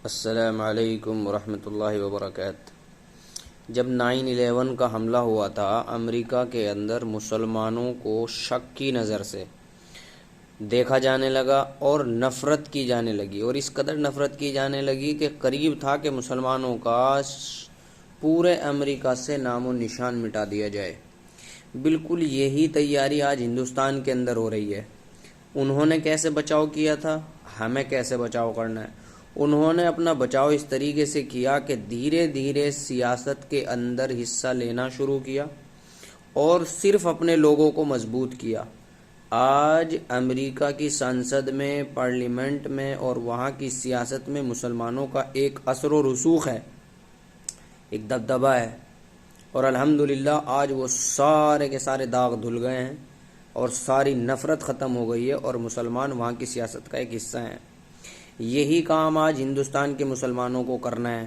السلام علیکم ورحمۃ اللہ وبرکاتہ۔ جب 9/11 کا حملہ ہوا تھا، امریکہ کے اندر مسلمانوں کو شک کی نظر سے دیکھا جانے لگا اور نفرت کی جانے لگی، اور اس قدر نفرت کی جانے لگی کہ قریب تھا کہ مسلمانوں کا پورے امریکہ سے نام و نشان مٹا دیا جائے۔ بالکل یہی تیاری آج ہندوستان کے اندر ہو رہی ہے۔ انہوں نے کیسے بچاؤ کیا تھا، ہمیں کیسے بچاؤ کرنا ہے۔ انہوں نے اپنا بچاؤ اس طریقے سے کیا کہ دھیرے دھیرے سیاست کے اندر حصہ لینا شروع کیا اور صرف اپنے لوگوں کو مضبوط کیا۔ آج امریکہ کی سنسد میں، پارلیمنٹ میں اور وہاں کی سیاست میں مسلمانوں کا ایک اثر و رسوخ ہے، ایک دبدبہ ہے، اور الحمدللہ آج وہ سارے کے سارے داغ دھل گئے ہیں اور ساری نفرت ختم ہو گئی ہے، اور مسلمان وہاں کی سیاست کا ایک حصہ ہیں۔ یہی کام آج ہندوستان کے مسلمانوں کو کرنا ہے۔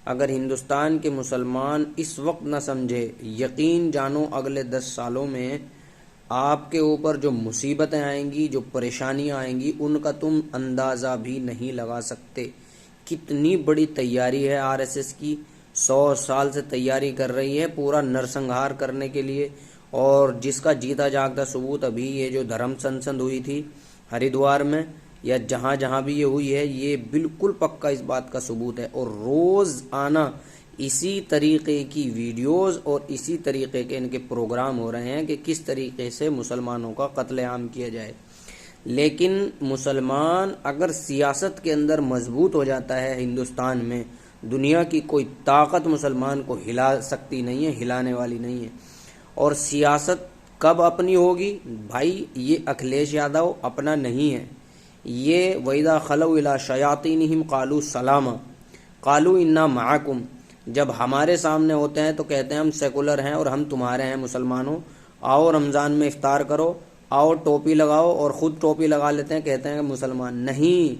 اگر ہندوستان کے مسلمان اس وقت نہ سمجھے، یقین جانو اگلے 10 سالوں میں آپ کے اوپر جو مصیبتیں آئیں گی، جو پریشانیاں آئیں گی، ان کا تم اندازہ بھی نہیں لگا سکتے۔ کتنی بڑی تیاری ہے RSS کی، 100 سال سے تیاری کر رہی ہے پورا نرسنہار کرنے کے لیے، اور جس کا جیتا جاگتا ثبوت ابھی یہ جو دھرم سنسد ہوئی تھی ہریدوار میں، یا جہاں جہاں بھی یہ ہوئی ہے، یہ بالکل پکا اس بات کا ثبوت ہے۔ اور روز آنا اسی طریقے کی ویڈیوز اور اسی طریقے کے ان کے پروگرام ہو رہے ہیں کہ کس طریقے سے مسلمانوں کا قتل عام کیا جائے۔ لیکن مسلمان اگر سیاست کے اندر مضبوط ہو جاتا ہے ہندوستان میں، دنیا کی کوئی طاقت مسلمان کو ہلا سکتی نہیں ہے، ہلانے والی نہیں ہے۔ اور سیاست کب اپنی ہوگی بھائی؟ یہ اکھلیش یادو اپنا نہیں ہے۔ یہ وَإِذَا خَلَوْا إِلَىٰ شَيَاطِينِهِمْ قَالُوا سَلَامًا قَالُوا إِنَّا مَعَكُمْ، جب ہمارے سامنے ہوتے ہیں تو کہتے ہیں ہم سیکولر ہیں اور ہم تمہارے ہیں مسلمانوں، آؤ رمضان میں افطار کرو، آؤ ٹوپی لگاؤ، اور خود ٹوپی لگا لیتے ہیں، کہتے ہیں کہ مسلمان نہیں۔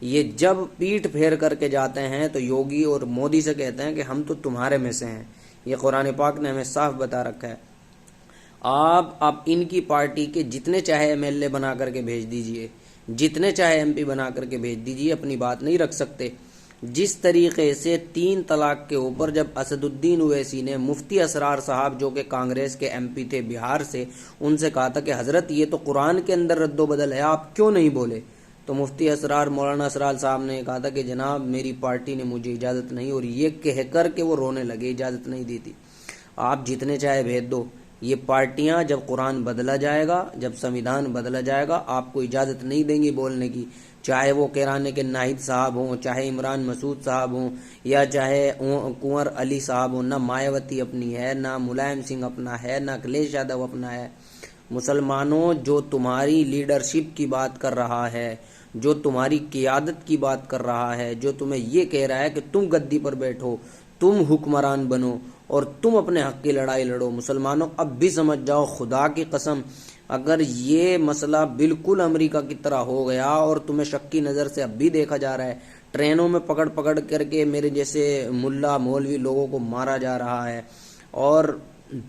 یہ جب پیٹھ پھیر کر کے جاتے ہیں تو یوگی اور مودی سے کہتے ہیں کہ ہم تو تمہارے میں سے ہیں۔ یہ قرآن پاک نے ہمیں صاف بتا رکھا ہے۔ آپ ان کی پارٹی کے جتنے چاہے MLA بنا کر کے بھیج دیجئے، جتنے چاہے MP بنا کر کے بھیج دیجئے، اپنی بات نہیں رکھ سکتے۔ جس طریقے سے 3 طلاق کے اوپر جب اسد الدین اویسی نے مفتی اسرار صاحب جو کہ کانگریس کے MP تھے بہار سے، ان سے کہا تھا کہ حضرت یہ تو قرآن کے اندر رد و بدل ہے، آپ کیوں نہیں بولے؟ تو مفتی اسرار مولانا اسرار صاحب نے کہا تھا کہ جناب میری پارٹی نے مجھے اجازت نہیں، اور یہ کہہ کر کے وہ رونے لگے، اجازت نہیں دی تھی۔ آپ جتنے چاہے بھیج دو، یہ پارٹیاں جب قرآن بدلا جائے گا، جب سنویدھان بدلا جائے گا، آپ کو اجازت نہیں دیں گی بولنے کی، چاہے وہ کیرانے کے ناہید صاحب ہوں، چاہے عمران مسعود صاحب ہوں، یا چاہے کنور علی صاحب ہوں۔ نہ مایاوتی اپنی ہے، نہ ملائم سنگھ اپنا ہے، نہ اکھلیش یادو اپنا ہے۔ مسلمانوں، جو تمہاری لیڈرشپ کی بات کر رہا ہے، جو تمہاری قیادت کی بات کر رہا ہے، جو تمہیں یہ کہہ رہا ہے کہ تم گدی پر بیٹھو، تم حکمران بنو اور تم اپنے حق کی لڑائی لڑو، مسلمانوں اب بھی سمجھ جاؤ، خدا کی قسم اگر یہ مسئلہ بالکل امریکہ کی طرح ہو گیا اور تمہیں شک کی نظر سے اب بھی دیکھا جا رہا ہے، ٹرینوں میں پکڑ پکڑ کر کے میرے جیسے ملا مولوی لوگوں کو مارا جا رہا ہے، اور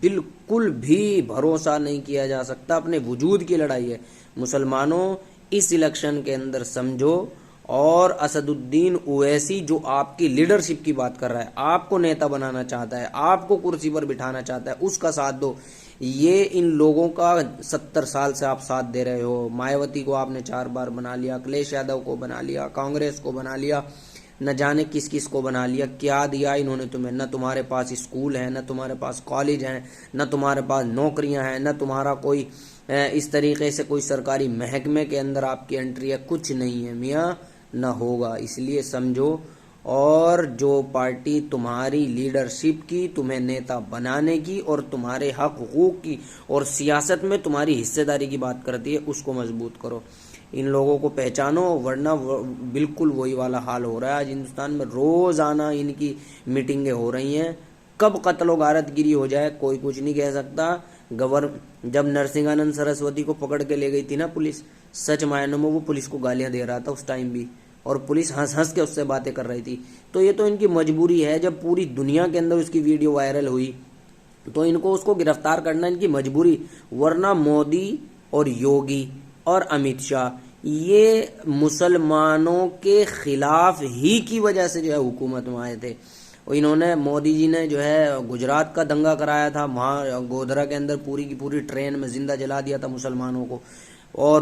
بالکل بھی بھروسہ نہیں کیا جا سکتا، اپنے وجود کی لڑائی ہے۔ مسلمانوں اس الیکشن کے اندر سمجھو، اور اسد الدین اویسی جو آپ کی لیڈرشپ کی بات کر رہا ہے، آپ کو نیتا بنانا چاہتا ہے، آپ کو کرسی پر بٹھانا چاہتا ہے، اس کا ساتھ دو۔ یہ ان لوگوں کا 70 سال سے آپ ساتھ دے رہے ہو۔ مایاوتی کو آپ نے 4 بار بنا لیا، اکھلیش یادو کو بنا لیا، کانگریس کو بنا لیا، نہ جانے کس کس کو بنا لیا۔ کیا دیا انہوں نے تمہیں؟ نہ تمہارے پاس اسکول ہیں، نہ تمہارے پاس کالج ہیں، نہ تمہارے پاس نوکریاں ہیں، نہ تمہارا کوئی اس طریقے سے کوئی سرکاری محکمے کے اندر آپ کی انٹری ہے، کچھ نہیں ہے میاں، نہ ہوگا۔ اس لیے سمجھو، اور جو پارٹی تمہاری لیڈرشپ کی، تمہیں نیتا بنانے کی اور تمہارے حق حقوق کی اور سیاست میں تمہاری حصے داری کی بات کرتی ہے، اس کو مضبوط کرو۔ ان لوگوں کو پہچانو، ورنہ بالکل وہی والا حال ہو رہا ہے آج ہندوستان میں۔ روزانہ ان کی میٹنگیں ہو رہی ہیں، کب قتل و غارت گیری ہو جائے کوئی کچھ نہیں کہہ سکتا۔ جب نرسنگانند سرسوتی کو پکڑ کے لے گئی تھی نا پولیس، سچ معنوں میں وہ پولیس کو گالیاں دے رہا تھا اس ٹائم بھی، اور پولیس ہنس ہنس کے اس سے باتیں کر رہی تھی۔ تو یہ تو ان کی مجبوری ہے، جب پوری دنیا کے اندر اس کی ویڈیو وائرل ہوئی تو ان کو اس کو گرفتار کرنا ان کی مجبوری، ورنہ مودی اور یوگی اور امت شاہ یہ مسلمانوں کے خلاف ہی کی وجہ سے جو ہے حکومت میں آئے تھے. اور انہوں نے مودی جی نے جو ہے گجرات کا دنگا کرایا تھا، وہاں گودھرا کے اندر پوری کی پوری ٹرین میں زندہ جلا دیا تھا مسلمانوں کو، اور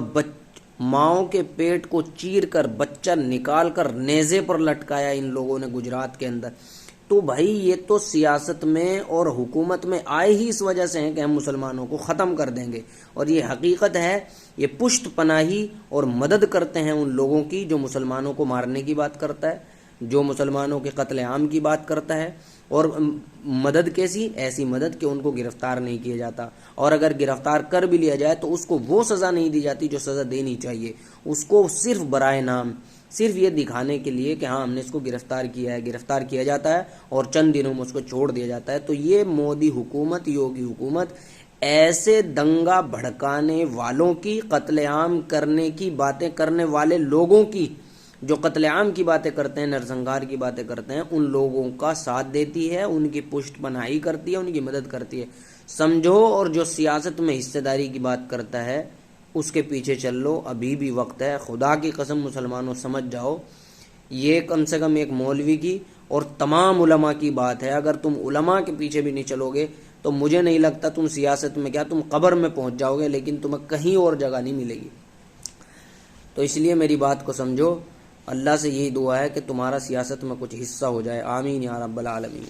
ماؤں کے پیٹ کو چیر کر بچہ نکال کر نیزے پر لٹکایا ان لوگوں نے گجرات کے اندر. تو بھائی یہ تو سیاست میں اور حکومت میں آئے ہی اس وجہ سے ہیں کہ ہم مسلمانوں کو ختم کر دیں گے. اور یہ حقیقت ہے، یہ پشت پناہی اور مدد کرتے ہیں ان لوگوں کی جو مسلمانوں کو مارنے کی بات کرتا ہے، جو مسلمانوں کے قتل عام کی بات کرتا ہے. اور مدد کیسی؟ ایسی مدد کہ ان کو گرفتار نہیں کیا جاتا، اور اگر گرفتار کر بھی لیا جائے تو اس کو وہ سزا نہیں دی جاتی جو سزا دینی چاہیے. اس کو صرف برائے نام، صرف یہ دکھانے کے لیے کہ ہاں ہم نے اس کو گرفتار کیا ہے، گرفتار کیا جاتا ہے اور چند دنوں میں اس کو چھوڑ دیا جاتا ہے. تو یہ مودی حکومت، یوگی حکومت ایسے دنگا بھڑکانے والوں کی، قتل عام کرنے کی باتیں کرنے والے لوگوں کی، جو قتل عام کی باتیں کرتے ہیں، نرسنہار کی باتیں کرتے ہیں، ان لوگوں کا ساتھ دیتی ہے، ان کی پشت پناہی کرتی ہے، ان کی مدد کرتی ہے. سمجھو. اور جو سیاست میں حصہ داری کی بات کرتا ہے اس کے پیچھے چل لو، ابھی بھی وقت ہے. خدا کی قسم مسلمانوں سمجھ جاؤ، یہ کم سے کم ایک مولوی کی اور تمام علماء کی بات ہے. اگر تم علماء کے پیچھے بھی نہیں چلو گے تو مجھے نہیں لگتا تم سیاست میں کیا، تم قبر میں پہنچ جاؤ گے، لیکن تمہیں کہیں اور جگہ نہیں ملے گی. تو اس لیے میری بات کو سمجھو. اللہ سے یہی دعا ہے کہ تمہارا سیاست میں کچھ حصہ ہو جائے. آمین یا رب العالمین.